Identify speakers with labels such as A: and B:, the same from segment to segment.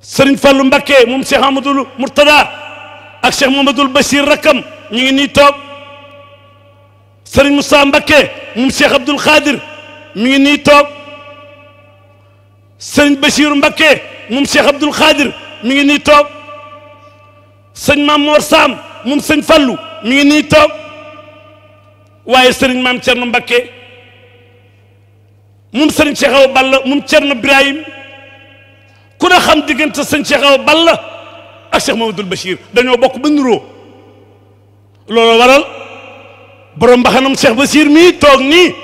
A: Serigne Fallou Mbacké moom Cheikh Amadou Mourtada ak Cheikh Mamadou Bachir rakkam ñu ngi nii toog Serigne Moussa Mbacké moom Cheikh Abdoul Khadir mi ngi nii toog Serigne Bachir Mbacké moom Cheikh Abdoul Khadir mi ngi nii toog sëñ Mame Mor Sam moom sëñ Fallou mi ngi nii toog waaye Serigne Mame Thierno Mbacké moom Serigne Cheikh Awa Balla moom Thierno Birahim ku ne xam diggante sëñ Cheikh Awa Balla ak Cheikh Mamadou Bachir dañoo bokk ba nuroo loolu waral borom mbaxanam Cheikh Bachir mii toog nii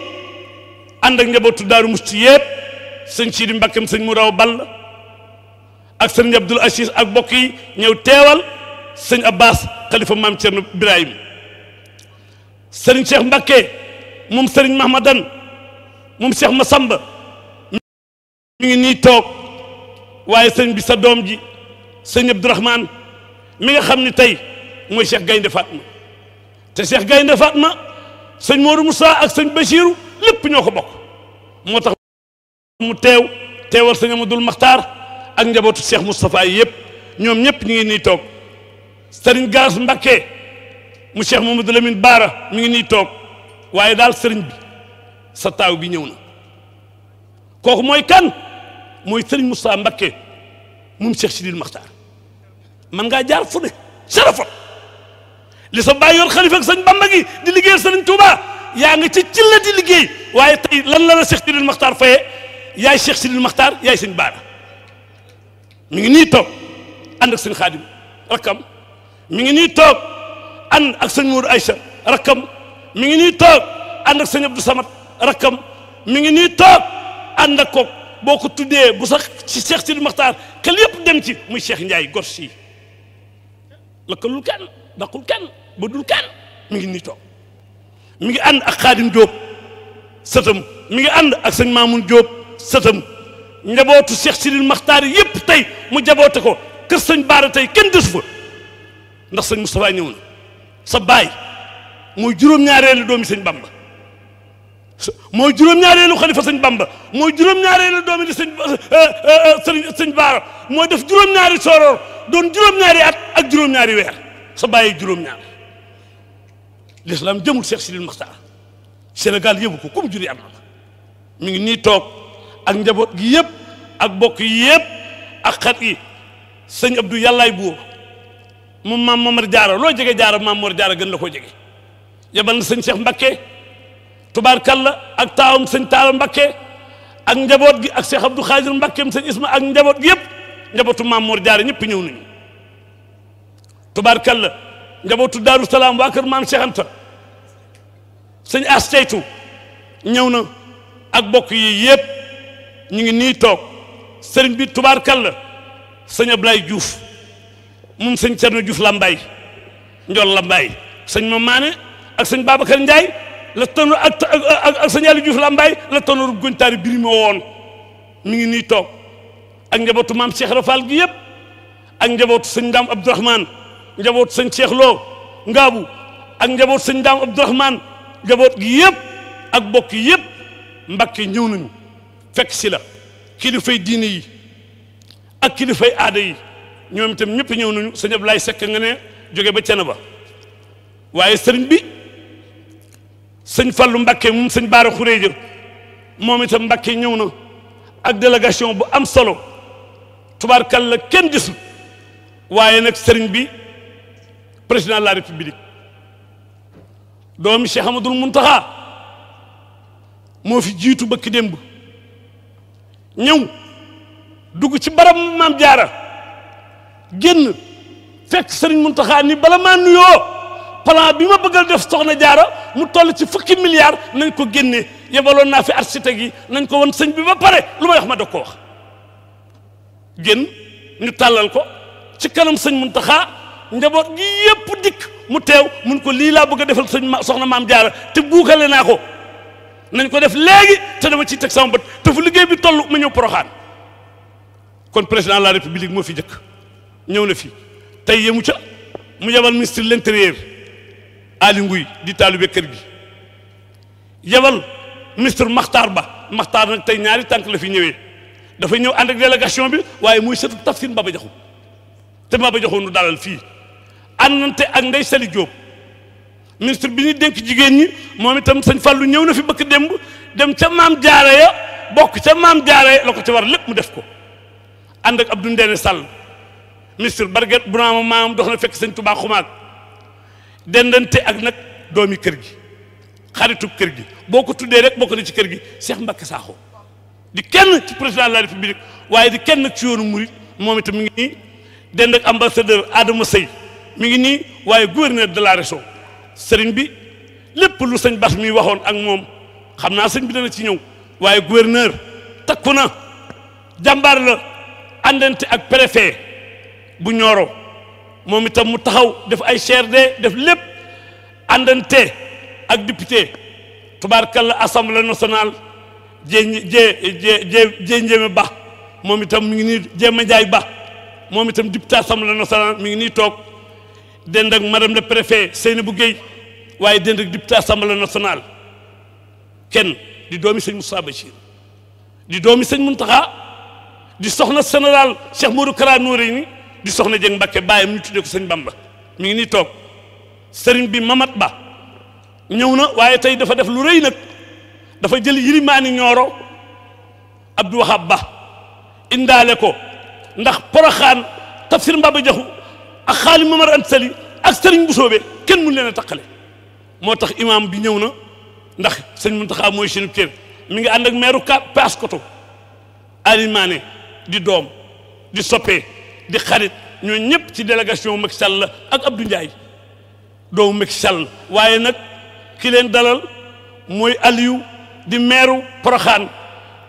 A: ànd ak njabootu Daaru Musti yëpp sëñ Sidi Mbakkeem sëñ Mouraw Balla ak sëñ Abdoul Aziz ak bokk yi ñëw teewal sëñ Abbas xalifa maam Thierno Birahim sëriñ Cheikh Mbacké moom sëriñ Mahmadan moom Cheikh Massamba mi ngi nii toog waaye sëñ bi sa doom ji sëñ Abdourahmane mi nga xam ne tey mooy Cheikh Gaynde Fatma te Cheikh Gaynde Fatma sëñ Modou Moussa ak sëñ Bachirou lépp ñoo ko bokk moo tax mu teewal sëñ Amadou Makhtar ak njabootu Cheikh Moustapha yi yëpp ñoom ñëpp ñu ngi nii toog sëriñ Gaas Mbacké mu Cheikh Mamadou Lamine Baara mi ngi nii toog waaye daal sëriñ bi sa taaw bi ñëw na kooku mooy kan mooy sëriñ Moussa Mbacké moom Cheikh Sidil Makhtar man ngaa jaar fu ne sarafat li sa bàyyi yor xalifa ak sëñ Bamba gi di liggéeyal sëriñ Touba yaa nga ci la di liggéey waaye tey lan la Cheikh Sidil Makhtar faye yaay Cheikh Sidil Makhtar yaay sëñ Baara mi ngi nii toog ànd ak sëñ Xaadim rakkam mi ngi nii toog ànd ak sëñ Mourou Aïcha rakkam mi ngi nii toog ànd ak sëñ Abdou Samad rakkam mi ngi nii toog ànd ak koog boo ko tuddee bu sax ci Cheikh Sidil Makhtar xel yëpp dem ci muy Cheikh Ndiaye gor si lakkalul kenn daqul kenn ba dul kenn mi ngi nii toog mi ngi ànd ak Xaadim Diop sëtam mi ngi ànd ak sëñ Mamoun Diop sëtam njabootu Cheikh Sidil Makhtar yëpp tey mu jaboote ko kër sëñ Baara tey kenn desu fa ndax sëñ Moustapha ñëw na sa baay mooy juróom-ñaareelu doomi sëñ Bamba mooy juróom-ñaareelu xalifa sëñ Bamba mooy juróom-ñaareelu doomi di sëñ Baara mooy def juróom-ñaari sooroor doon juróom-ñaari at ak juróom-ñaari weer sa baay juróom-ñaar l'islam jëmul Cheikh Sidil Makhtar Sénégal yëbu ko comme juri am na mi ngi nii toog ak njaboot gi yëpp ak bokk yi yëpp ak xat yi sëñ Abdou yàllaay buur moom maam Momar Diarra loo jege Diarra maam Mor Diarra gën la koo jege yebal na sëñ Cheikh Mbacké tubaarkalla ak taawam sëñ Taala Mbacké ak njaboot gi ak Cheikh Abdou Khadir Mbacké sëñ Isma ak njaboot gi yëpp njabootu maam Mor Diarra ñëpp ñëw nañu tubaarkalla njabootu Daaru Salaam waa kër maam Cheikh Anta sëñ As Teytu ñëw na ak bokk yi yëpp ñu ngi nii toog sëriñ bi tubaarkalla sëñ Ablaye Diouf moom sëñ Thierno Diouf Lambaye Ndiol Lambaye sëñ Mamane ak sëñ Babacar Ndiaye la tonu ak sëñ Aliou Diouf Lambaye la tonu goñtaari birime woon mi ngi nii toog ak njabootu maam Cheikh Rafal gi yëpp ak njabootu sëñ Ndam Abdourahmane njabootu sëñ Cheikh Lo Ngaabu ak njabootu sëñ Ndam Abdourahmane njaboot gi yëpp ak bokk yëpp Mbacké ñëw nañu fekk si la kilifay diine yi ak kilifay aada yi ñoom itam ñëpp ñëw nañu sëñ Ablaye Seck nga ne jóge ba Thiénaba waaye sëriñ bi sëñ Fallou Mbacké moom sëñ Baara Khourédia moom itam Mbacké ñëw na ak délégation bu am solo tubaarkalla kenn gisul waaye nag sëriñ bi président de la république doomi Cheikh Amadou Mountakha moo fi jiitu bëkk démb ñëw dugg ci barab maam Jaara génn fekk sëriñ Mountakha ni bala maa nuyoo plan bi ma bëggal def soxna Jaara mu toll ci fukki milliards nañ ko génne yebaloon naa fi architecte yi nañ ko won sëñ bi ba pare lu may wax ma doog ko wax génn ñu tàllal ko ci kanam sëñ Mountakha njaboot gi yëpp dikk mu teew mun ko lii laa bëgg a defal sëñ soxna maam Jaara te buukale naa ko nañ ko def léegi te dama ciy teg sama bët te fu liggéey bi toll ma ñëw Porokhane kon président de la république moo fi jëkk ñëw na fi tey yemu ca mu yebal ministre de l'intérieur Ali Nguy di taalibe kër gi yebal ministre Makhtar Ba Makhtar nag tey ñaari tànk la fi ñëwee dafa ñëw ànd ak délégation bi waaye muy sëtu Tafsir Mbaba Jaxu te Mbaba Jaxu nu dalal fii àndante ak Ndey Sali Diop ministre bi ñuy dénk jigéen ñi moom itam sëñ Fallou ñëw na fi bëkk démb dem ca maam jaara ya bokk ca maam jaara ya la ko ca war lépp mu def ko ànd ak Abdou Ndéné Sall ministre barget bu naa ma maamam dox na fekk sëñ Touba xumaag dendante ak nag doomi kër gi xaritub kër gi boo ko tuddee rek bokk na ci kër gi Cheikh Mbacké Sakho di kenn ci président de la république waaye di kenn nag ci yoonu murit moom itam mi ngi nii dend ak ambassadeur Adama Sey mi ngi nii waaye gouverneur de la région sëriñ bi lépp lu sëñ Bass mi waxoon ak moom xam naa sëñ bi dana ci ñëw waaye gouverneur takku na jàmbaar la àndante ak préfet bu Nioro moom itam mu taxaw def ay CRD def lépp àndante ak député tubaarkalla assemblée nationale Njéeme Ba moom itam mi ngi nii Jéema Njaay Ba moom itam député assemblée nationale mi ngi nii toog dend ak madame le préfet Seynabou Guèye waaye dend ak député assemblée nationale kenn di doomi sëñ Moussa Bachir di doomi sëñ Muntaxa di soxna général Cheikh Modou Kara Noreyni di soxna Jëng Mbakke bàyyam ñu tuddee ko sëñ Bamba mi ngi nii toog sëriñ bi Mamat Ba ñëw na waaye tey dafa def lu rëy nag dafa jël yilimaani Ñooro Abdou Wahab Ba indaale ko ndax Poroxaan Tafsir Mbaba Jaxu ak Xaali Mamar Anta Sali ak sëriñ bu soobee kenn mun leen a taqale moo tax imam bi ñëw na ndax sëñ Muntaxa mooy seen kër mi ngi ànd ak meeru Paoskoto Alimane di doom di soppee di xarit ñoo ñëpp ci délégation Macky Sall la ak Abdou Ndiaye doomu Macky Sall waaye nag ki leen dalal mooy Aliou di meeru Poroxaan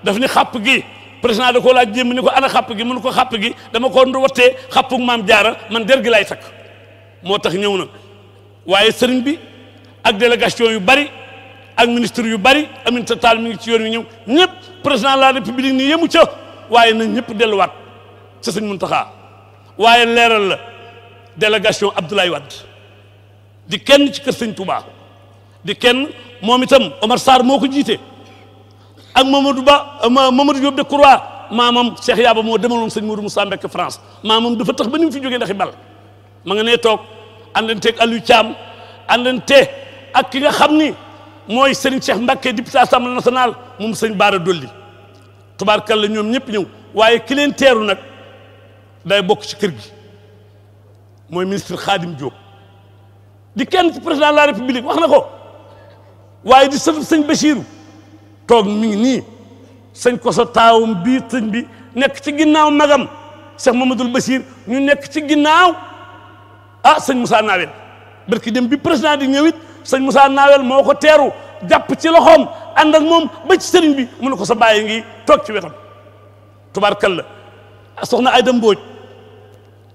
A: daf ni xàpp gi président da koo laaj jéem ni ko ana xàpp gi mënu ko xàpp gi dama ko wattee xàppug maam jaara man der gi lay takk moo tax ñëw na waaye sëriñ bi ak délégation yu bari ak ministre yu bari Aminata Tall mi ngi ci yoon wi ñëw ñëpp président de la république ni yemu ca waaye na ñëpp delluwaat ca sëñ Muntaxa waaye leeral la délégation Abdoulaye Wade di kenn ci kër sëñ Touba di kenn moom itam Omar Sarr moo ko jiite ak Mamadou Ba Mamadou Diop Decroix maamam Cheikh Yaba moo demaloon sëñ Modou Moussa Mbacke France maamam dafa tax ba ni mu fi jógee ndaxi bal ma nga nee toog àndanteeg Aliou Thiam àndante ak ki nga xam ni mooy Serigne Cheikh Mbacke député assemblée nationale moom sëñ Baara Dolli tubaarkalla ñoom ñëpp ñëw waaye ki leen teeru nag day bokk ci kër gi mooy ministre Khadim Diop di kenn ci président de la république wax na ko waaye di sëtu sëñ Bachirou toog mi ngi nii sëñ ko sa taawum bii sëñ bi nekk ci ginnaaw magam Cheikh Mamadou Bachir ñu nekk ci ginnaaw sëñ Moussa Nawel barki dem bi président di ñëwit sëñ Moussa Nawel moo ko teeru jàpp ci loxoom ànd ak moom ba ci sëriñ bi mu ne ko sa bàyyi ngi toog ci wetam tubaarkalla soxna Ayda Mbodj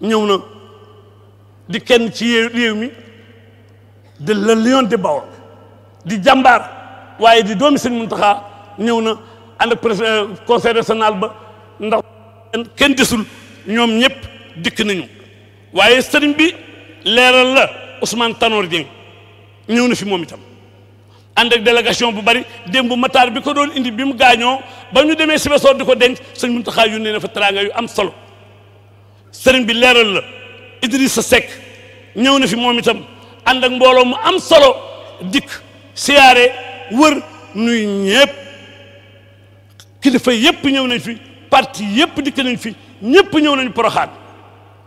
A: ñëw na di kenn ci réew mi de le lion de Bawol di jàmbaar waaye di doomi sëñ Muntaxa ñëw na ànd ak président conseil national ba ndax kenn desul ñoom ñëpp dikk nañu waaye sëriñ bi leeral la Ousmane Tanor Dieng ñëw na fi moom itam ànd ak délégation bu bari démb bu Matar bi ko doon indi bi mu gaañoo ba ñu demee Sibassor di ko denc sëñ Muntaxa yónnee na fa teraanga yu am solo sëriñ bi leeral la Idrissa Seck ñëw na fi moom itam ànd ak mbooloo mu am solo dikk siyaare wër nuy ñëpp kilifa yëpp ñëw nañ fi parti yëpp dikk nañ fi ñëpp ñëw nañ Poroxaan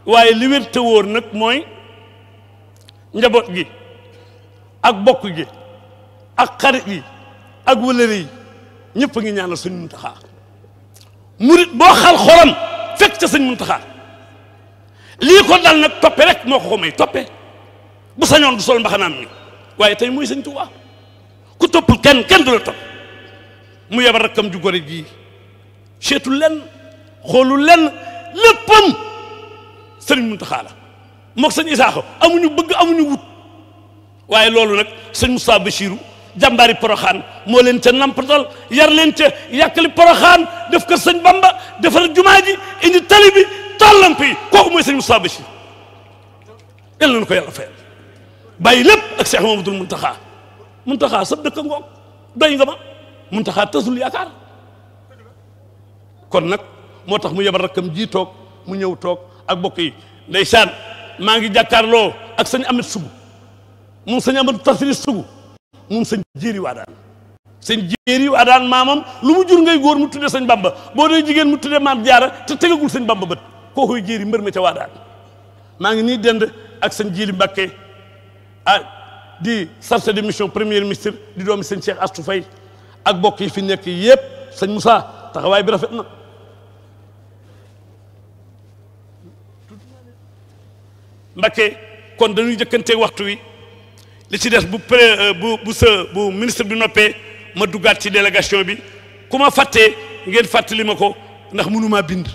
A: waaye li wér te wóor nag mooy njaboot gi ak bokk gi ak xarit yi ak wëlëre yi ñëpp a ngi ñaanal sëñ Muntaxa murit boo xal xolam fekk ca sëñ Muntaxa lii ko dal nag toppe rek moo ko may toppe bu sañoon du sol mbaxanaam mi waaye tey muy sëñ Tuubaa ku toppul kenn du la topp mu yebal rakkam ju gore ji seetu lenn xoolu lenn léppam sëriñ Muntaxa la mook sëñ Isaaxa amuñu bëgg amuñu wut waaye loolu nag sëñ Moussa Bachirou jàmbaari Poroxaan moo leen ca nampatal yar leen ca yàkkali Poroxaan def ko sëñ Bamba defar jumaa ji indi tali bi tàllamp yi kooku mooy sëñ Moussa Bachir yal nañu ko yàlla fayal bàyyi lépp ak Cheikh Mamadou Muntaxa sab dëkk ngoog doy nga ma Muntaxa tasul yaakaar kon nag moo tax mu yebal rakkam ji toog mu ñëw toog ak bokk yi ndeysaan maa ngi jàkkaarloo ak sëñ Amet Sugu moom sëñ Amet Tasri Sugu moom sëñ Jéeri Waadaan sëñ Jéeri Waadaan maamam lu mu jur ngay góor mu tudde sëñ Bamba boo dee jigéen mu tudde maam Jaara te tegagul sëñ Bamba bët kookoy Jéeri mbër ma ca Waadaan maa ngi nii dend ak sëñ Jili Mbàkke di chargé de mission premier ministre di doomi sëñ Cheikh Astou Faye ak bokk yi fi nekk yëpp sëñ Moussa taxawaay bi rafet na Mbàkke kon dañuy jëkkanteeg waxtu wi li ci des bu ministre bi noppee ma duggaat ci délégation bi ku ma fàttee ngeen fàttali ma ko ndax mënumaa bind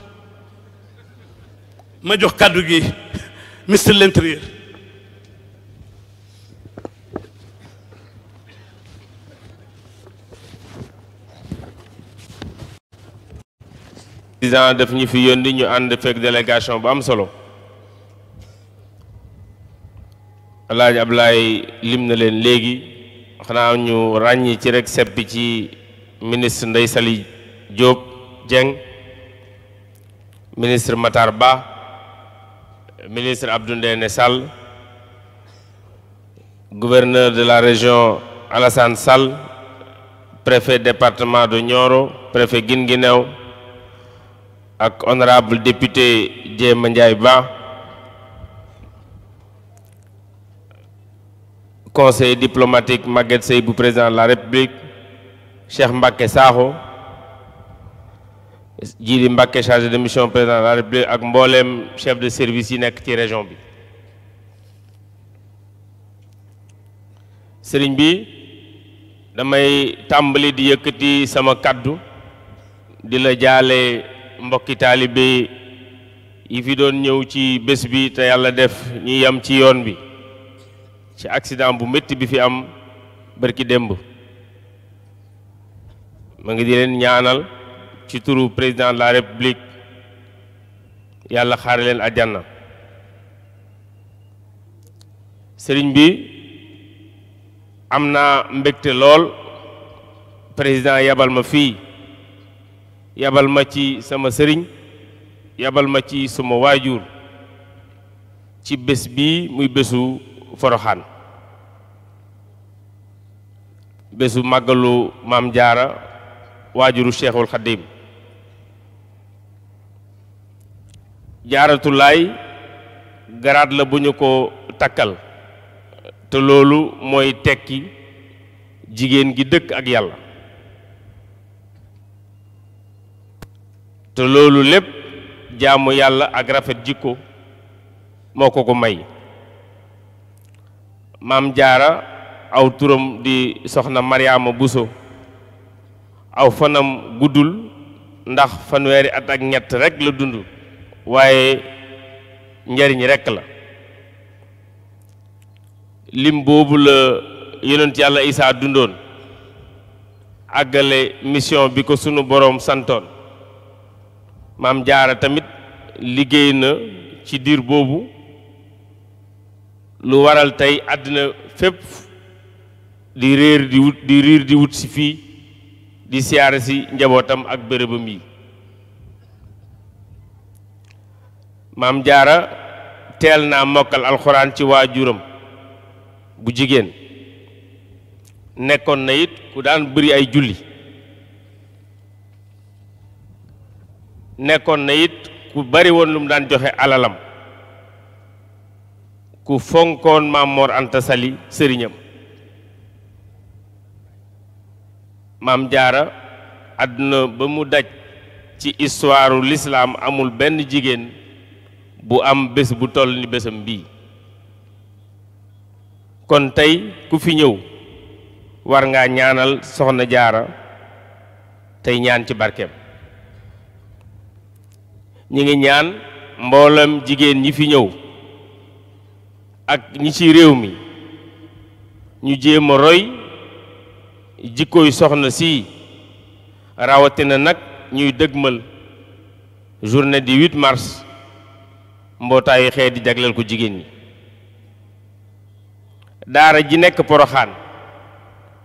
A: ma jox kàddu gi ministre de l'intérieur.
B: président daf ñu fi yónni ñu ànd fekk délégation bu am solo Alaaji Ablaye lim na leen léegi xanaa ñu ràññi ci rek seppi ci ministre Ndeye Saly Diop Dieng ministre Matar Ba ministre Abdou Ndéné Sall gouverneur de la région Alassane Sall préfet département de Nioro préfet Guinguinéo ak honorable député Djema Ndiaye Ba conseil diplomatique Maguette Seye bu président de la République Cheikh Mbacké Sakho Djili Mbacké chargé de mission président de la République ak mbooleem chef de service yi nekk ci région bi sëriñ bi damay tàmbali di yëkkati sama kaddu di la jaale mbokki taalibe yi fi doon ñëw ci bés bi te yàlla def ñi yam ci yoon bi ci accident bu métti bi fi am barki démb ma ngi di leen ñaanal ci turu président de la république yàlla xaare leen àjjana sëriñ bi am naa mbégte lool président yabal ma fii yabal ma ci sama sëriñ yabal ma ci sama waajur ci bés bi muy bésu Porokhane bésu màggalu Maam Jaara waajuru Cheikhul Khadim Jaaratulaay garaat la bu ñu ko takkal te loolu mooy tekki jigéen gi dëkk ak yàlla te loolu lépp jaamu yàlla ak rafet jikko moo ko ko may Maam Jaara aw turam di soxna Mariama Bousso aw fanam guddul ndax fanweeri at ak ñett rekk la dund waaye njariñ rekk la lim boobu la yonent yàlla Isaa dundoon àggale mission bi ko sunu boroom santoon Maam Jaara tamit liggéey na ci diir boobu lu waral tey àddina fépp di riir di wut si fii di siyaare si njabootam ak bérébam yi Maam Jaara teel naa mokkal alxuraan ci waajuram bu jigéen nekkoon na it ku daan bëri ay julli nekkoon na it ku bari woon lu mu daan joxe alalam ku fonkoon Maam Mor Anta Sali sëriñam Maam Jaara àdduna ba mu daj ci histoire l'islam amul benn jigéen bu am bés bu toll ni bésam bii kon tey ku fi ñëw war ngaa ñaanal Soxna Jaara tey ñaan ci barkeem ñi ngi ñaan mboolem jigéen ñi fi ñëw ak ñi ci réew mi ñu jéem a roy jikkooy soxna si rawatina nag ñuy dëgmal journée du 8 mars mbootaayu xeet di jagleel ko jigéen ñi daara ji nekk Porokhane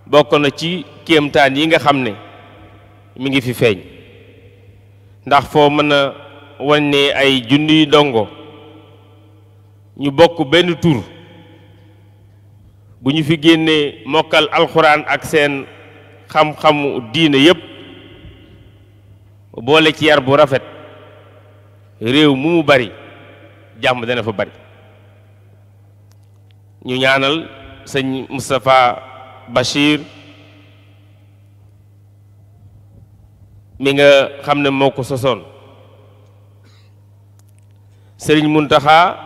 B: bokk na ci kéemtaan yi nga xam ne mi ngi fi feeñ ndax foo mën a wane ay junniy dongo ñu bokk benn tur bu ñu fi génnee mokkal alxuraan ak seen xam-xamu diine yépp boole ci yar bu rafet réew mu bari jàmm dana fa bari ñu ñaanal sëñ Moustapha Bachir mi nga xam ne moo ko sosoon sëriñ Muntaxa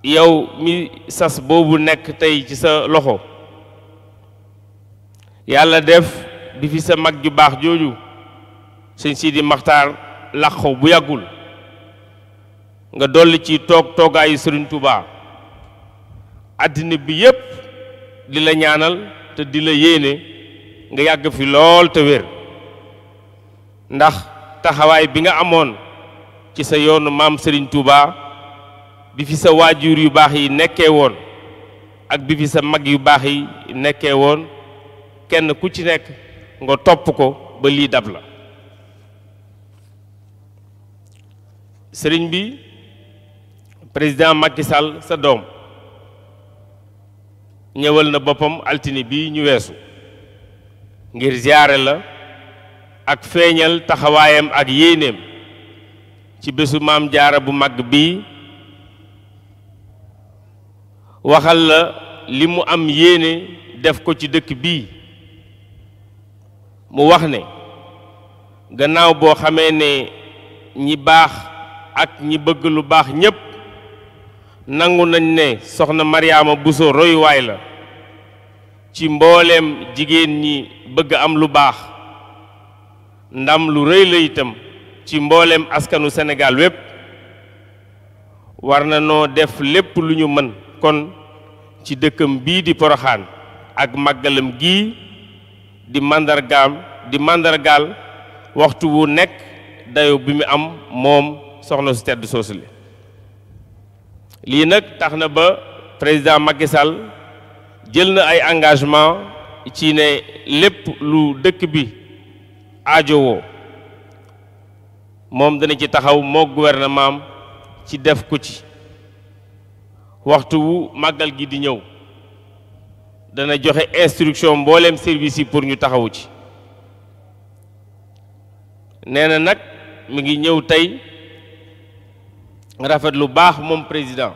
B: yow mi sas boobu nekk tey ci sa loxo yàlla def bi fi sa mag ju baax jooju sëñ Sidi Maxtaar làqu bu yàggul nga dolli ci toogaayu sëriñ Touba àddina bi yépp di la ñaanal te di la yéene nga yàgg fi lool te wér ndax taxawaay bi nga amoon ci sa yoonu maam Serigne Touba bi fi sa waajur yu baax yi nekkee woon ak bi fi sa mag yu baax yi nekkee woon kenn ku ci nekk nga topp ko ba lii dab la sëriñ bi président Macky Sall sa doom ñëwal na boppam altine bi ñu weesu ngir ziyaare la ak feeñal taxawaayam ak yéeneem ci bésu maam jaara bu mag bii waxal la li mu am yéene def ko ci dëkk bii mu wax ne gannaaw boo xamee ne ñi baax ak ñi bëgg lu baax ñépp nangu nañ ne soxna Mariama Bousso royuwaay la ci mbooleem jigéen ñi bëgg am lu baax ndam lu rëy la itam ci mbooleem askanu Sénégal wépp war na noo def lépp lu ñu mën kon ci dëkkam bii di Poroxaan ak màggalam gii di màndargaal waxtu wu nekk dayo bi mu am moom soxna su tedd soosu li lii nag tax na ba président Macky Sall jël na ay engagement ci ne lépp lu dëkk bi aajowoo moom dana ci taxaw moo gouvernement am ci def ko ci waxtu wu màggal gi di ñëw dana joxe instruction mbooleem service yi pour ñu taxawu ci nee na nag mi ngi ñëw tey rafet lu baax moom président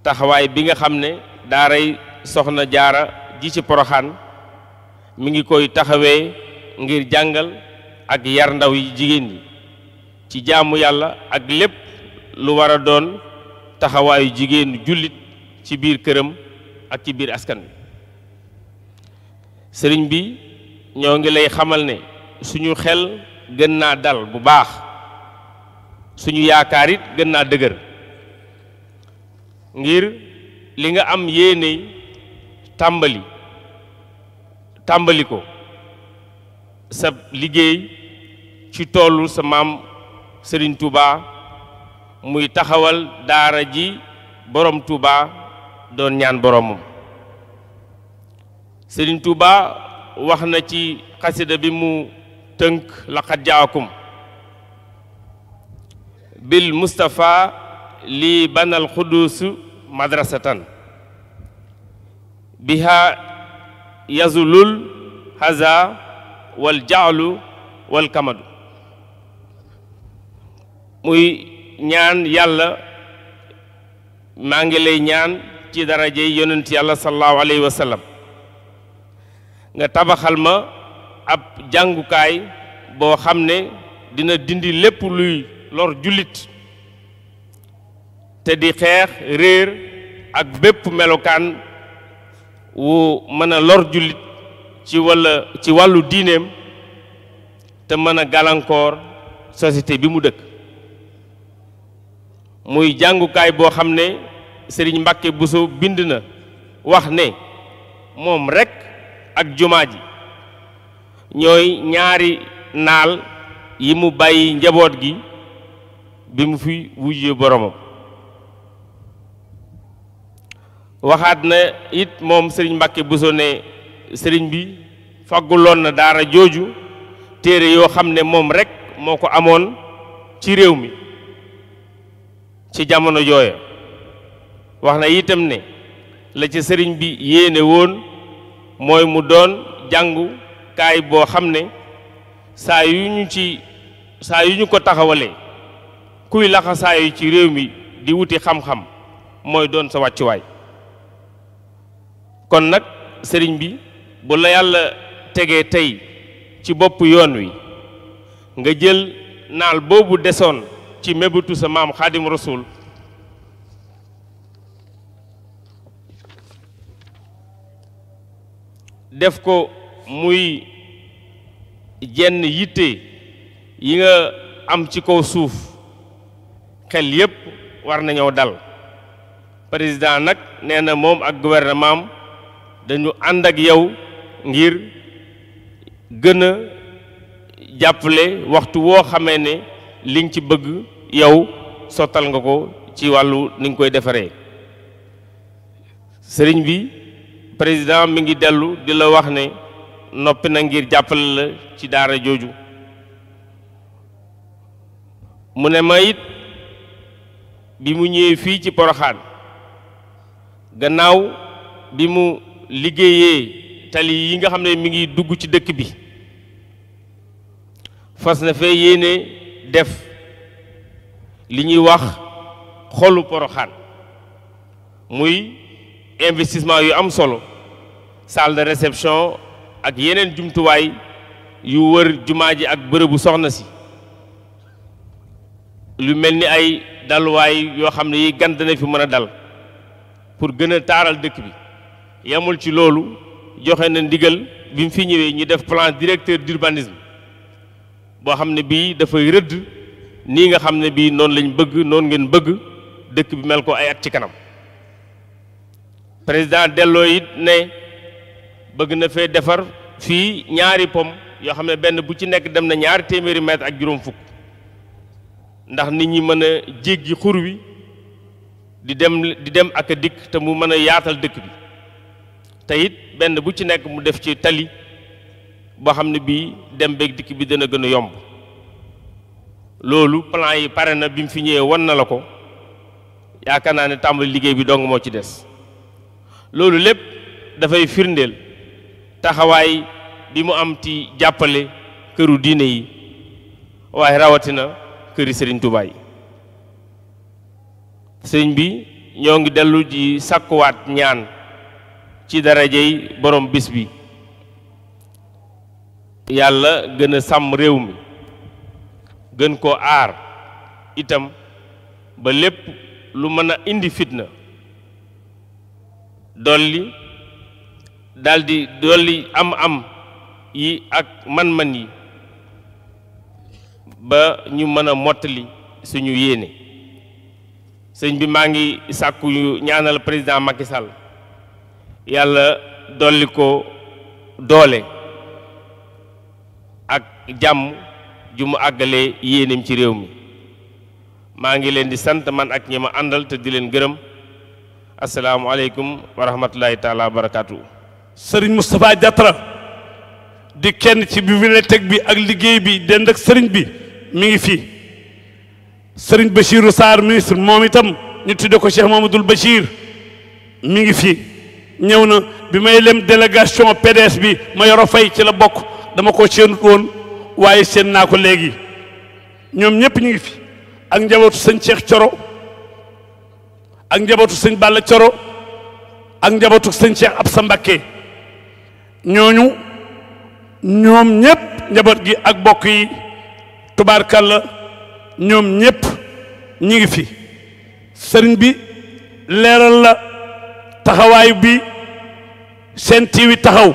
B: taxawaay bi nga xam ne daaray soxna jaara ji ci Poroxaan mi ngi koy taxawee ngir jàngal ak yar ndaw yi jigéen ñi ci jaamu yàlla ak lépp lu war a doon taxawaayu jigéenu jullit ci biir këram ak ci biir askan wi sëriñ bi ñoo ngi lay xamal ne suñu xel gën naa dal bu baax suñu yaakaar it gën naa dëgër ngir li nga am yéene tàmbali ko sa liggéey ci toolu sa maam Serigne Touba muy taxawal daara ji borom Touba doon ñaan boromam Serigne Touba wax na ci xasida bi mu tënk laqad jaakum bil Mustafa li banal xudus madrasatan biha yazulul haza wal jaalu wal kamadu muy ñaan yàlla maa ngi lay ñaan ci daraje yonent yàlla sallallahu alayhi wa sallam nga tabaxal ma ab jàngukaay boo xam ne dina dindi lépp luy lor jullit te di xeex réer ak bépp melokaan wu mën a lor jullit ci wàllu diineem te mën a gàllankoor société bi mu dëkk muy jàngukaay boo xam ne Serigne Mbacke Bousso bind na wax ne moom rekk ak jumaa ji ñooy ñaari naal yi mu bàyyi njaboot gi bi mu fi wujjee boromam waxaat na it moom Serigne Mbacke Bousso ne Serigne bi fagguloon na daara jooju téere yoo xam ne moom rekk moo ko amoon ci réew mi ci jamono jooya wax na itam ne la ci sëriñ bi yéene woon mooy mu doon jàngu kaay boo xam ne saa yu ñu ko taxawalee kuy laxasaayu ci réew mi di wuti xam-xam mooy doon sa wàccuwaay kon nag sëriñ bi bu la yàlla tegee tey ci bopp yoon wi nga jël naal boobu desoon ci mébétu sa maam Xaadim Rasul def ko muy jenn yitte yi nga am ci kaw suuf xel yépp war nañoo dal président nag nee na moom ak gouvernement am dañu ànd ak yow ngir gën a jàppale waxtu woo xamee ne li nga ci bëgg yow sottal nga ko ci wàllu ni nga koy defaree sëriñ bi président mi ngi dellu di la wax ne noppi na ngir jàppale la ci daara jooju mu ne ma it bi mu ñëwee fii ci Poroxaan gannaaw bi mu liggéeyee tali yi nga xam ne mi ngi dugg ci dëkk bi fas na fee yéene def li ñuy wax xolu Poroxaan muy investissement yu am solo salle de réception ak yeneen jumtuwaay yu wër jumaa ji ak bërëbu soxna si lu mel ni ay dalwaay yoo xam ne yi gan dana fi mën a dal pour gën a taaral dëkk bi yamul ci loolu joxe na ndigal bi mu fi ñëwee ñu def plan directeur d'urbanisme boo xam ne bii dafay rëdd nii nga xam ne bii noonu lañ bëgg noonu ngeen bëgg dëkk bi mel ko ay at ci kanam président delloo it ne bëgg na fee defar fii ñaari pom yoo xam ne benn bu ci nekk dem na 2 téeméeri mètre ak juróom fukk ndax nit ñi mën a jéggi xur wi di dem ak a dikk te mu mën a yaatal dëkk bi te it benn bu ci nekk mu def ci tali boo xam ne bii dem beeg dikk bi dana gën a yomb loolu plan yi pare na bi mu fi ñëwee wan na la ko yaakaar naa ne tàmbali liggéey bi dong moo ci des loolu lépp dafay firndeel taxawaay bi mu am ci jàppale këru diine yi waaye rawatina këri Sëriñ Tuubaa yi sëriñ bi ñoo ngi dellu ji sàkkuwaat ñaan ci darajey borom bis bi yàlla gën a sàmm réew mi gën koo aar itam ba lépp lu mën a indi fitna dolli am yi ak man-man yi ba ñu mën a mottali suñu yéene sëñ bi maa ngi sàkku yu ñaanal président Macky Sall yàlla dolli ko doole ak jàmm ju mu àggalee yéeneem ci réew mi maa ngi leen di sant man ak ñi ma àndal te di leen gërëm asalaamualeykum wa rahmatulahi taala wa barakaatu.
A: sëriñ Moustapha Diatra di kenn ci bibliothèque bi ak liggéey bi dend ak sëriñ bi mi ngi fii sëriñ Bachirou Sarr ministre moom itam ñu tudde ko Cheikh Mamadou Bachir mi ngi fii ñëw na bi may lem délégation PDS bi ma yoro fay ci la bokk dama ko seenut woon waaye seen naa ko léegi ñoom ñëpp ñu ngi fi ak njabootu sëñ Cheikh Coro ak njabootu sëñ Balla Coro ak njabootu sëñ Cheikh Absa Mbacké ñooñu ñoom ñëpp njaboot gi ak bokk yi tubaarkàlla ñoom ñëpp ñi ngi fi sëriñ bi leeral la taxawaay bi Sen TV taxaw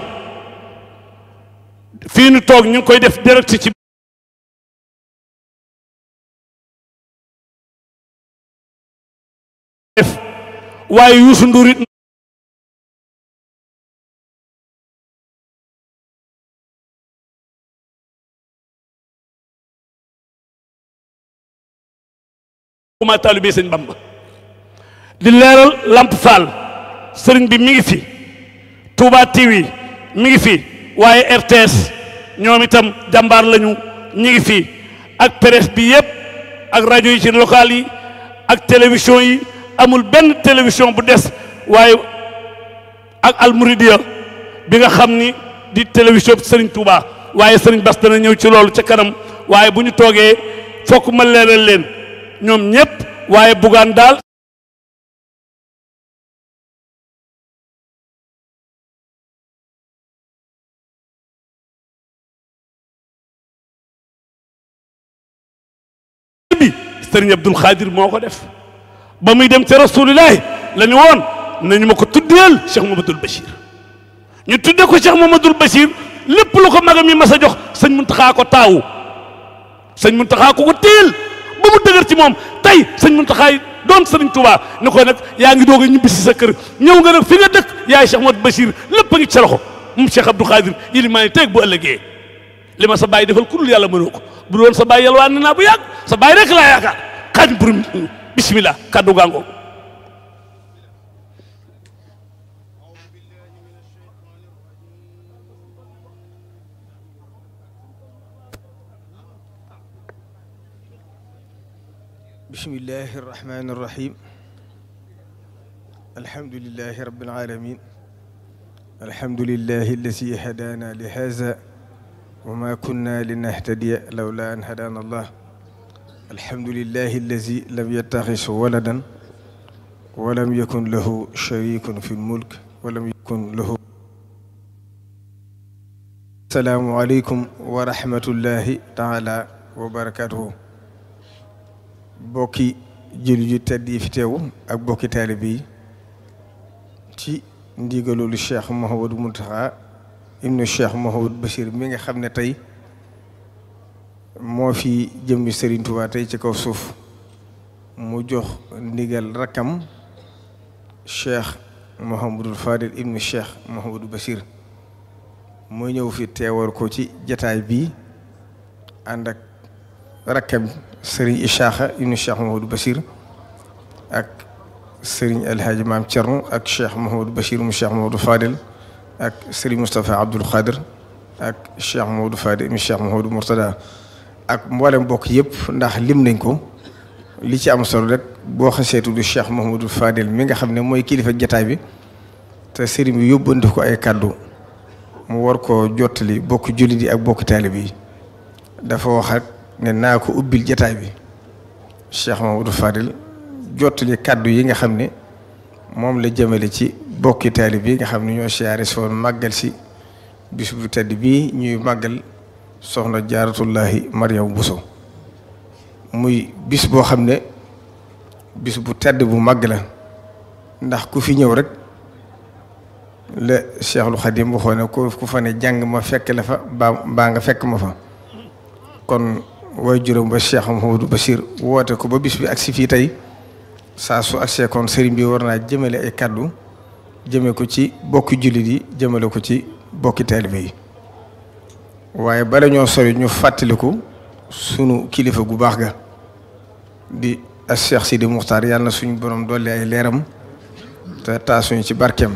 A: fii nu toog ñu ngi koy def direct ci waaye Youssou Ndour it ma taalibe sëñ Bamba di leeral Lamp Fall sëriñ bi mi ngi fi Touba TV mi ngi fi waaye RTS ñoom itam jàmbaar lañu ñi ngi fi ak presse bi yëpp ak rajo yi ci local yi ak télévision yi amul benn télévision bu des waaye ak almouridiya bi nga xam ni di télévision Serigne Touba waaye Serigne Bass dana ñëw ci loolu ca kanam waaye bu ñu toogee fokk ma leeral leen ñoom ñëpp waaye Bougane daal bi Serigne Abdoul Khadir moo ko def ba muy dem ca Rasulillahi la ñu woon nañu ma ko tuddeel Cheikh Mamadou Bachir ñu tudde ko Cheikh Mamadou Bachir lépp lu ko magam yi mas a jox sëñ Muntaxa ko taawu sëñ Muntaxa ko téel ba mu dëgër ci moom tey sëñ Muntaxa doon Sëriñ Tuubaa ne ko nag yaa ngi doog a ñibbi si sa kër ñëw nga nag fi nga dëkk yaay Cheikh Mamadou Bachir lépp a ngi ci sa loxo moom Cheikh Abdou Khadir yi li maa ngi teeg bu ëllëgee li ma sa bàyyi defal ku dul yàlla mënoo ko bu doon sa bàyyi yalwaan naa bu yàgg sa bàyyi rek laa yaakaar Xaadim borom bismillah kàddu gaangoo
C: bismillahi irrahmani irrahim alhamdulilahi rabbil alamin alhamdulilahi alladi hadana li haza wa ma kunna linahtadiya lawla an hadana allah alhamdulilahi alladi lam yattaxis waladan wa lam yakun lahu sharikun fi lmulk wa lam yakun lahu asalaamu aleykum wa rahmatullahi taala wa barakatuhu bokki jëlu ju tedd yi fi teew ak bokki taalibe yi ci ndigalolu Cheikh Mouhamadou Mountakha ibnu Cheikh Mouhamadou Bachir mi nga xam ne tey moo fi jëmmi Serigne Touba tey ci kaw suuf mu jox ndigal rakkam Cheikh Mouhamadou Fadil ibnu Cheikh Mouhamadou Bachir mooy ñëw fi teewal ko ci jataay bi ànd ak rakkam Serigne Ishaxa ibnu Cheikh Mouhamadou Bachir ak Serigne Alhaji Maam Thierno ak Cheikh Mouhamadou Bachir mu Cheikh Mouhamadou Fadil ak Serigne Moustapha Abdoul Khadir ak Cheikh Mouhamadou Fadil mu Cheikh Mouhamadou Mourtada ak mboolem mbokk yëpp ndax lim nañ ko li ci am solo rek boo xasee tudd Cheikh Mouhamadou Fadil mi nga xam ne mooy kilifa jataay bi te Serigne bi yóbbante ko ay kàddu mu war koo jottali bokk jullit yi ak bokk taalib yi dafa wax rek ne naa ko ubbil jataay bi Cheikh Mamadou Fadil jottali kàddu yi nga xam ne moom la jëmale ci bokki taalib yi nga xam ne ñoo siyaare si woon màggal si bis bu tedd bii ñuy màggal soxna jaaratullahi Mariam Bousso muy bis boo xam ne bis bu tedd bu màgg la ndax ku fi ñëw rek la Cheikhul Khadim waxoon ne ku fa ne jàng ma fekk la fa baa nga fekk ma fa kon waaye juróom ba Cheikh Mouhamadou Bachir woote ko ba bis bi ak si fii tey saa su agsee kon sëriñ bi war naa jëmale ay kàddu jëme ko ci bokki jullit yi jëmale ko ci bokki taalibe yi waaye bala ñoo sori ñu fàttaliku sunu kilifa gu baax ga di ak Cheikh Sidi Muxtaar yàlla na suñu borom dolli ay leeram te taasuñu ci barkeem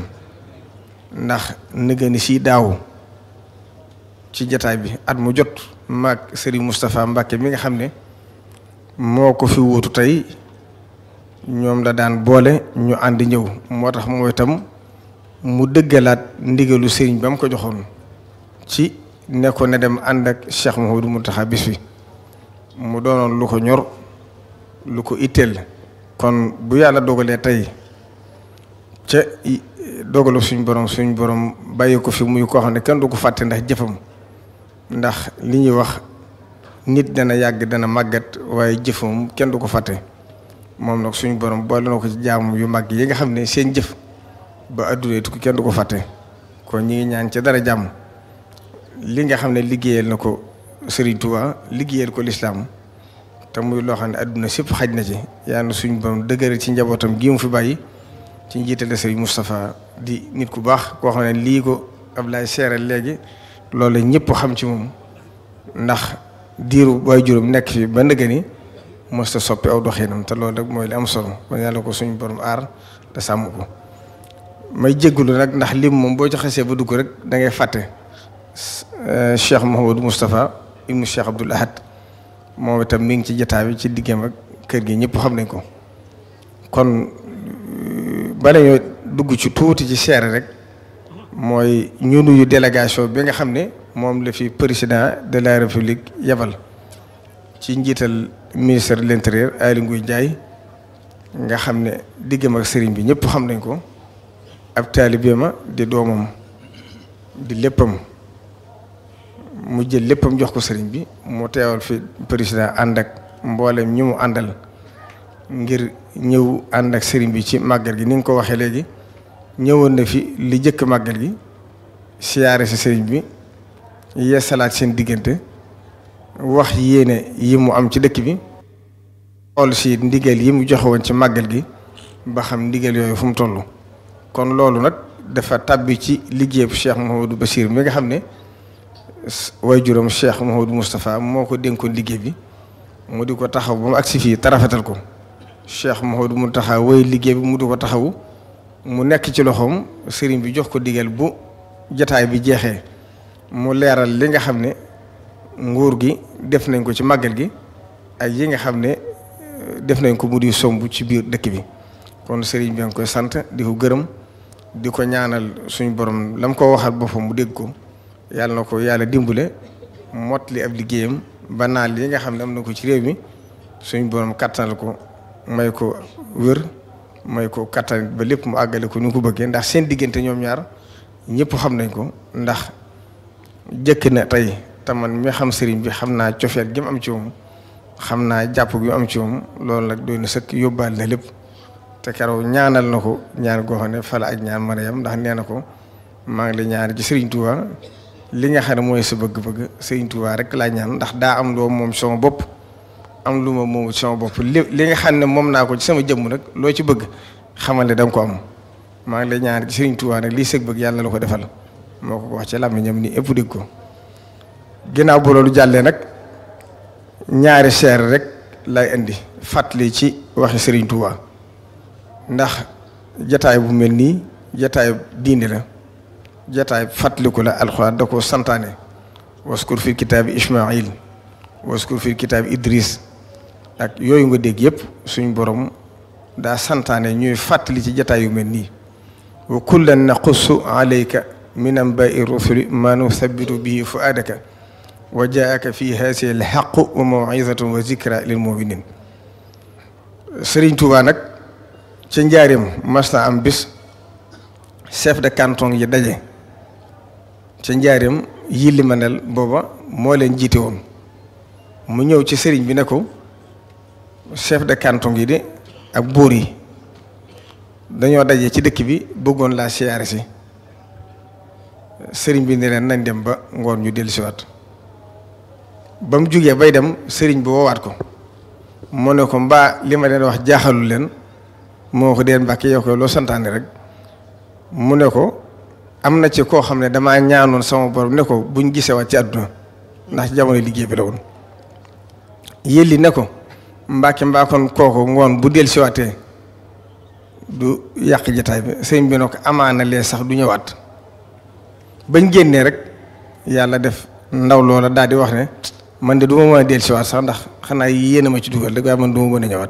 C: ndax nëgëni si daaw ci jataay bi at mu jot maag Serigne Moustapha Mbacke mi nga xam ne moo ko fi wuutu tey ñoom la daan boole ñu ànd ñëw moo tax mooy itam mu dëggalaat ndigalu Serigne ba mu ko joxoon ci ne ko ne dem ànd ak Cheikh Mouhamadou Mountakha bis bi mu doonoon lu ko ñor lu ko itteel kon bu yàlla dogalee tey ca dogalu suñ borom bàyyi ko fi muy koo xam ne kenn du ko fàtte ndax jëfam ndax li ñuy wax nit dana yàgg dana màggat waaye jëfam kenn du ko fàtte moom nag suñu borom boole na ko ci jaamu yu màgg yi nga xam ne seen jëf ba addunee tukki kenn du ko fàtte kon ñi ngi ñaan ca dara jàmm li nga xam ne liggéeyal na ko Serigne Touba liggéeyal ko lislaam te muy loo xam ne adduna sépp xaj na ci yàlla suñu borom dëgëral ci njabootam gi mu fi bàyyi ci njiitale Serigne Moustapha di nit ku baax koo xam ne lii ko Ablaye seeral léegi loolu ñëpp xam ci moom ndax diiru waay juróom nekk fi ba ndëgë ni mos ta soppi aw doxinam te loolu rek mooy li am solo kon yàlla ko suñu borom aar te sàmm ko may jéggulu nag ndax lim moom boo ci xasee ba dugg rek da ngay fàtte Cheikh Mouhamadou Moustapha ibnu Cheikh Abdoul Ahad moom itam mi ngi ci jotaay bi ci diggam ak kër gi ñëpp xam nañ ko. kon bala ñoo dugg ci tuuti ci seere rek mooy ñu nuyu délégation bi nga xam ne moom la fi président de la république yebal ci njiital ministre de l'intérieur Aly Ngouille Ndiaye nga xam ne diggam ak sëriñ bi ñëpp xam nañ ko. ab taalibe ma di doomam di léppam mu jël léppam jox ko sëriñ bi mu teewal fi président ànd ak mboolem ñi mu àndal ngir ñëw ànd ak sëriñ bi ci màggal gi ni nga ko waxee léegi ñëwoon na fi li jëkk màggal gi siyaare si sëriñ bi yeesalaat seen diggante wax yéene yi mu am ci dëkk bi xool si ndigal yi mu joxe woon ci màggal gi ba xam ndigal yooyu fu mu toll. kon loolu nag dafa tàbbi ci liggéeyub Cheikh Mouhamadou Bachir mi nga xam ne waajuram Cheikh Mouhamadou Moustapha moo ko dénkoon liggéey bi mu di ko taxaw ba mu agsi fii te rafetal ko Cheikh Mouhamadou mu taxaw woy liggéey bi mu di ko taxaw mu nekk ci loxoom sëriñ bi jox ko digal bu jataay bi jeexee mu leeral li nga xam ne nguur gi def nañ ko ci màggal gi ak yi nga xam ne def nañ ko mu di somb ci biir dëkk bi kon sëriñ bi nga koy sant di ko gërëm di ko ñaanal suñu borom la mu ko waxal boppam mu dégg ko yàlla na ko yàlla dimbale mottali ab liggéeyam ba naal yi nga xam ne am na ko ci réew mi suñu borom kattanal ko may ko wér may ko kattan ba lépp mu àggale ko ni ko bëggee ndax seen diggante ñoom ñaar ñëpp xam nañ ko ndax jëkk na tey te man mi xam sëriñ bi xam naa cofeel gi mu am ci moom xam naa jàpp gi mu am ci moom loolu nag doy na sëkk yóbbaal na lépp. te keroog ñaanal na ko ñaan goo xam ne fala ak ñaan mën a yam ndax nee na ko maa ngi la ñaan ci Serigne Touba li nga xam ne mooy sa bëgg-bëgg Serigne Touba rek laa ñaan ndax daa am loo moom sama bopp am lu ma moomu sama bopp li nga xam ne moom naa ko ci sama jëmm nag loo ci bëgg xamal ne da nga ko am maa ngi la ñaan ci Serigne Touba nag lii sëg bëgg yàlla la ko defal moo ko wax ci làmmiñam ni ëpp dégg ko. ginnaaw bu loolu jàllee nag ñaari seer rek lay indi fàttali ci waxi Serigne Touba. ndax jataay bu mel nii jataay diine la jataay fàttaliku la alxuraan da ko santaane waskur fil kitaabi Ismaayil waskur fil kitaabi Idris ak yooyu nga dégg yëpp suñ borom daa santaane ñuy fàttali ci jataay yu mel nii wa kullan naqussu alayka min anbaa'i rusuli maa nusabbitu bihi fuaadaka wa jaaka fi haasihi al-haqqu wa maw'izatun wa zikra lil mu'minin. Sëriñ Tuubaa nag ca njaareem mas na am bis chef de canton yi daje ca njaareem yilli manel booba moo leen jiite woon mu ñëw ci sëriñ bi ne ko chef de canton yi de ak buur yi dañoo daje ci dëkk bi bëggoon laa siyaare si sëriñ bi ne leen nañ dem ba ngoon ñu dellusiwaat ba mu jugee bay dem sëriñ bi woowaat ko mu ne ko mbaa li ma leen wax jaaxalul leen moo ko deen Mbàkke yow ko loo santaane rek mu ne ko am na ci koo xam ne damaa ñaanoon sama borom ne ko buñ gisee waat ci àdduna ndax jamono liggéey bi la woon yëlli ne ko Mbàkke mbaa kon kooku ngoon bu del siwaatee du yàq jataay bi sëñ bi ne ko amaana lee sax du ñëwaat bañ génnee rek yàlla def ndaw loola daal di wax ne man de du ma mën a del siwaat sax ndax xanaa yéen a ma ci dugal rek waaye man du ma mën a ñëwaat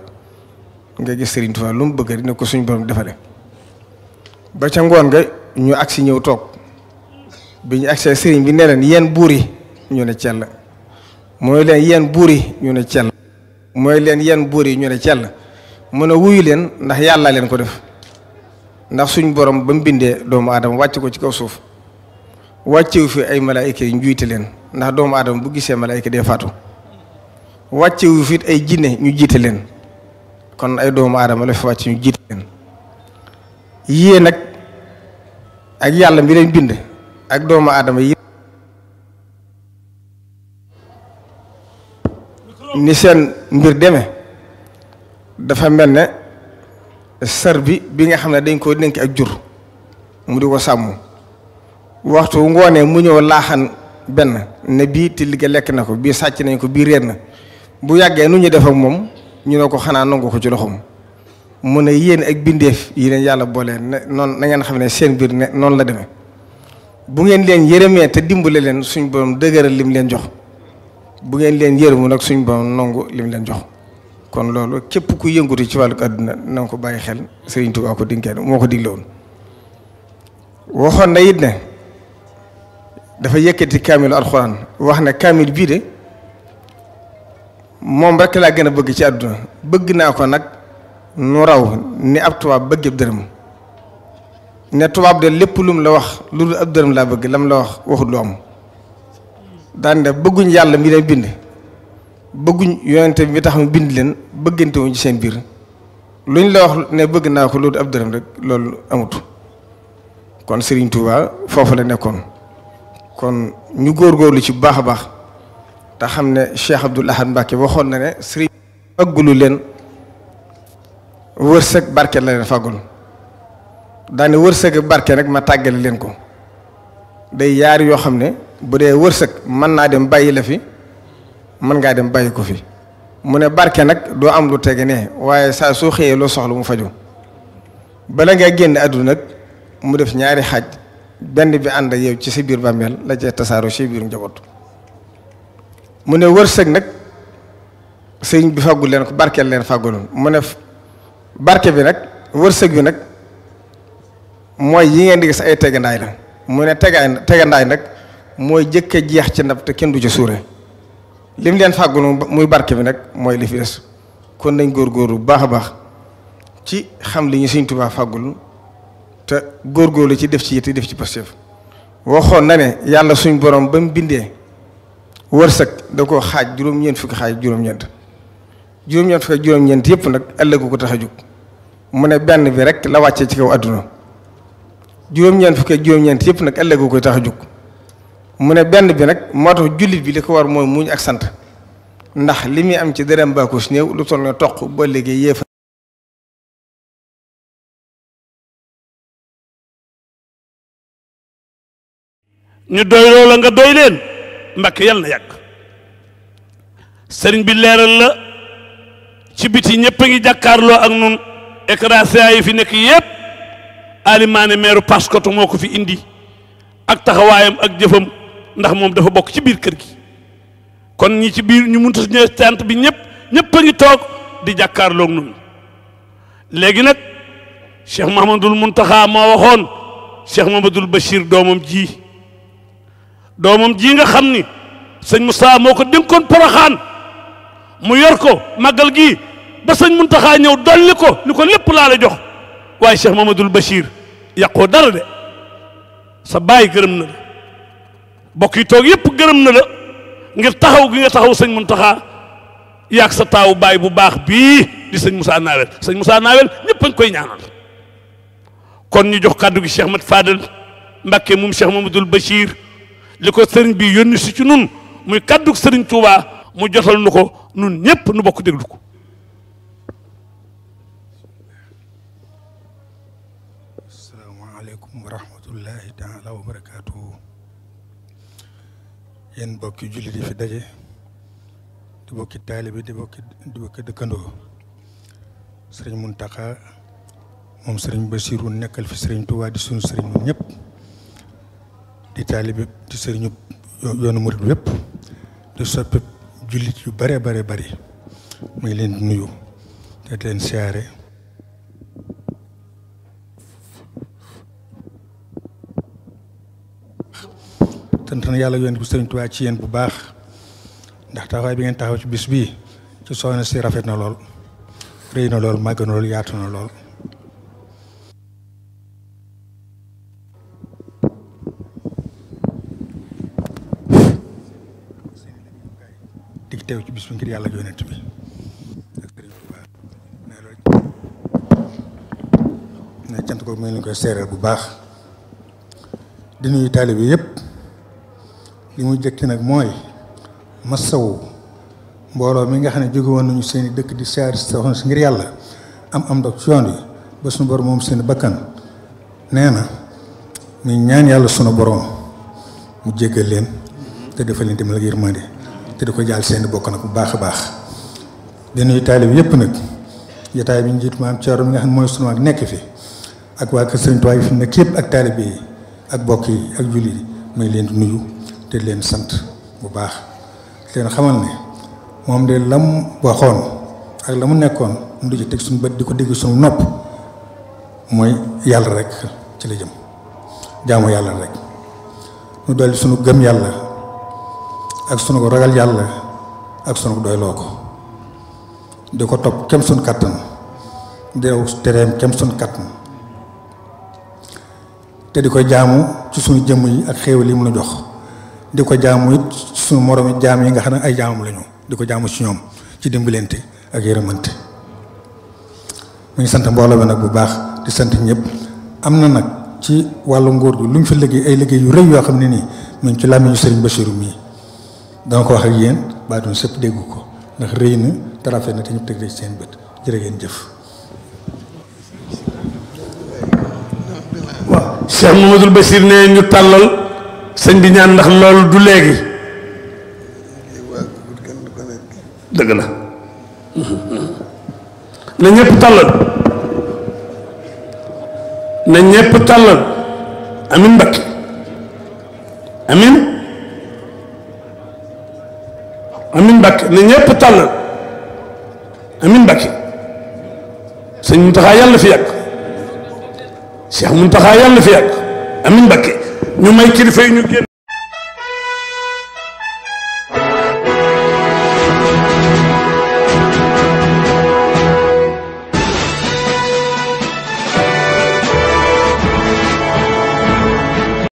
C: nga gis Serigne Touba lu mu bëgg ne ko suñ borom defale ba ca ngoon nga ñu agsi ñëw toog bi ñu agsee Serigne bi ne leen yéen buur yi ñu ne cell mooy leen yéen buur yi ñu ne cell mooy leen yéen buur yi ñu ne cell mën a wuyu leen ndax yàlla leen ko def ndax suñ borom ba mu bindee doomu aadama wàcc ko ci kaw suuf wàccewu fi ay malaayika yi njuuyte leen ndax doomu aadama bu gisee malaayika dee faatu wàccewu fi ay jinne ñu jiite leen kon ay doomu aadama la fi wàcc ñu jiite leen yii nag ak yàlla mi leen bind ak doomu aadama yi ni seen mbir demee dafa mel ne sër bi nga xam ne dañ koo dénk ak jur mu di ko sàmm waxtu ngoonee mu ñëw laaxan benn ne bii till ga lekk na ko bii sàcc nañ ko bii réer na bu yàggee nu ñu def ak moom ñu ne ko xanaa nangu ko ci loxoom mu ne yéen ak bindeef yi leen yàlla boole ne noonu na ngeen xam ne seen biir ne noonu la demee bu ngeen leen yërëmee te dimbale leen suñ borom dëgëral lim leen jox bu ngeen leen yërëmu nag suñ borom nangu lim leen jox kon loolu képp ku yëngatu ci wàllu àdduna na nga ko bàyyi xel Serigne Touba ko dinkee moo ko digle woon waxoon na it ne dafa yëkkati kaamilu alxuraan wax ne kaamil bii de moom rek laa gën a bëgg ci àdduna bëgg naa ko nag nu raw ni ab tubaab bëgg dërëm ne tubaab de lépp lum la wax lu dul ab dërëm laa bëgg lam la wax waxut lu am daan de bëgguñ yàlla mi leen bind bëgguñ yonente bi tax mu bind leen bëggante wuñ ci seen biir luñ la wax ne bëgg naa ko lu dul ab dërëm rek loolu amut kon Serigne Touba foofu la nekkoon kon ñu góorgóorlu ci bu baax a baax te xam ne Cheikh Abdoul Ahad Mbacké waxoon na ne Serigne faggulu leen wërsëg barke la leen faggul daane wërsëg barke nag ma tàggale leen ko day yaar yoo xam ne bu dee wërsëg mën naa dem bàyyi la fi mën ngaa dem bàyyi ko fi mu ne barke nag doo am lu tege ne waaye saa soo xëyee loo soxla mu faju bala nga génn àdduna nag mu def ñaari xaaj benn bi ànd yow ci sa biir bàmmeel la cee tasaaroo ci biir njaboot mu ne wërsëg nag sëriñ bi faggul leen ko barkeel leen fagguloon mu ne barke bi nag wërsëg bi nag mooy yi ngeen di gis ay tegandaay la mu ne tegandaay nag mooy jëkk a jeex ci ndab te kenn du ci suure lim leen fàggul muy barke bi nag mooy li fi des kon nañ góorgóorlu bu baax a baax ci xam li ñu Sëriñ Tuubaa fàggul te góorgóorlu ci def ci yitte def ci pastéef waxoon na ne yàlla suñ borom ba mu bindee wërsëg da koo xaaj juróom-ñeent fukki xaaj juróom-ñeent fukki ak juróom-ñeent yëpp nag ëllëgu ko tax a jóg mu ne benn bi rek la wàccee ci kaw àdduna juróom-ñeent fukki ak juróom-ñeent yëpp nag ëllëgu ko tax a jóg mu ne benn bi nag moo tax jullit bi li ko war mooy muñ ak sant ndax li muy am ci dërëm baaku si néew lu toll ne toq ba léegi yéefa
A: ñu doy loola nga doy leen Mbàkke yàlla na yàgg sëriñ bi leeral la ci biti ñëpp a ngi jàkkaarloo ak nun écran yi fi nekk yëpp alimaane meeru Paskoto moo ko fi indi ak taxawaayam ak jëfam ndax moom dafa bokk ci biir kër gi kon ñi ci biir ñu mënta ñëw tant bi ñëpp a ngi toog di jàkkaarloo ak nun léegi nag Cheikh Mahamadul Muntaxa moo waxoon Cheikh Mamadul Bachir doomam ji nga xam ni sëñ Moussa moo ko dénkoon Poroxaan mu yor ko màggal gi ba sëñ Muntaxa ñëw dolli ko ni ko lépp laa la jox waaye Cheikh Mamadul Bachir yàqoo dara de sa baay gërëm na la bokk yi toog yëpp gërëm na la ngir taxaw gi nga taxaw sëñ Muntaxa yaag sa taawu baay bu baax bii di sëñ Moussa Nawel sëñ Moussa Nawel ñëpp a ngi koy ñaanal kon ñu jox kàddu gi Cheikh Mat Fadel Mbacké moom Cheikh Mamadul Bachir li ko sëriñ bi yónni si ci nun muy kàddu sëriñ Touba mu jotal nu ko nun ñëpp nu bokk déglu ko.
D: asalaamaaleykum wa rahmatullahi taala wa barakaatuhu. yéen bokki jullit yi fi daje di bokki taalibe di bokki dëkkandoo sëriñ Muntaxa moom sëriñ Basiru nekkal fi sëriñ Touba di sunu sëriñ ñun ñëpp di taalibe di sëriñu yoonu murid wépp di soppe jullit yu bare bare bari muy leen di nuyu te di leen siyaare sant na yàlla yoon bi sëriñ Tuubaa ci yéen bu baax ndax taxawaay bi ngeen taxaw ci bis bii ci soxna si rafet na lool rëy na lool màgg na lool yaatu na lool di teew ci bis bi ngir yàlla yonent bi ak sëriñ Tuubaa ne loolu ne cant ko mu ngi leen koy seereel bu baax di nuyu taalibe bi yëpp li muy jëkki nag mooy masawu mbooloo mi nga xam ne jóge woon nañu seen i dëkk di siyaare soxna si ngir yàlla am ndox ci yoon wi ba sunu borom moom seen bakkan nee na muy ñaan yàlla sunu borom mu jéggal leen te defal leen dimbal ak yërmande te di ko jaal seen i bokk nag bu baax a baax. di nuyu taalib yëpp nag jotaay bi njiit maam Thierno mi nga xam ne mooy sunu mag nekk fi ak waa kër Sëriñ Tuubaa yi fi nekk yëpp ak taalib yi ak bokk yi ak jullit yi muy leen di nuyu te leen sant bu baax leen xamal ne moom de lam waxoon ak la mu nekkoon mu du ci teg suñu bët di ko dégg suñu nopp mooy yàlla rek ci la jëm jaamu yàlla rek ñu dolli suñu gëm yàlla ak suñu ko ragal yàlla ak suñu ko doyloo ko di ko topp kem suñu kàttan deew tereem kem suñu kàttan te di ko jaamu ci suñu jëmm yi ak xéewal yi mu la jox di ko jaamu it suñu moroomi jaam yi nga xam ne ay jaamam lañu di ko jaamu ci ñoom ci dimbalante ak yërëmante mu ngi sant mbooloo bi nag bu baax di sant ñëpp am na nag ci wàllu nguur gi lu ñu fi liggéey ay liggéey yu rëy yoo xam ne nii mu ngi ci làmmiñu Sëriñ Bachirou mii dama ko wax ak yéen baatuñ sëpp déggu ko ndax rëy na te rafet na te ñëpp teg ci seen bët jërë ngeen jëf.
A: waaw Cheikh Mamadou Bachir ne ñu tàllal sëñ bi ñaan ndax loolu du léegi dëgg la na ñëpp tàllal na ñëpp tàllal amin Mbakke amin amin Mbakke na ñëpp tàllal amin Mbakke sëñ Muntaxa yàlla fi yàgg Cheikh Muntaxa yàlla fi yàgg amin Mbakke ñu may kilifa yi ñu génn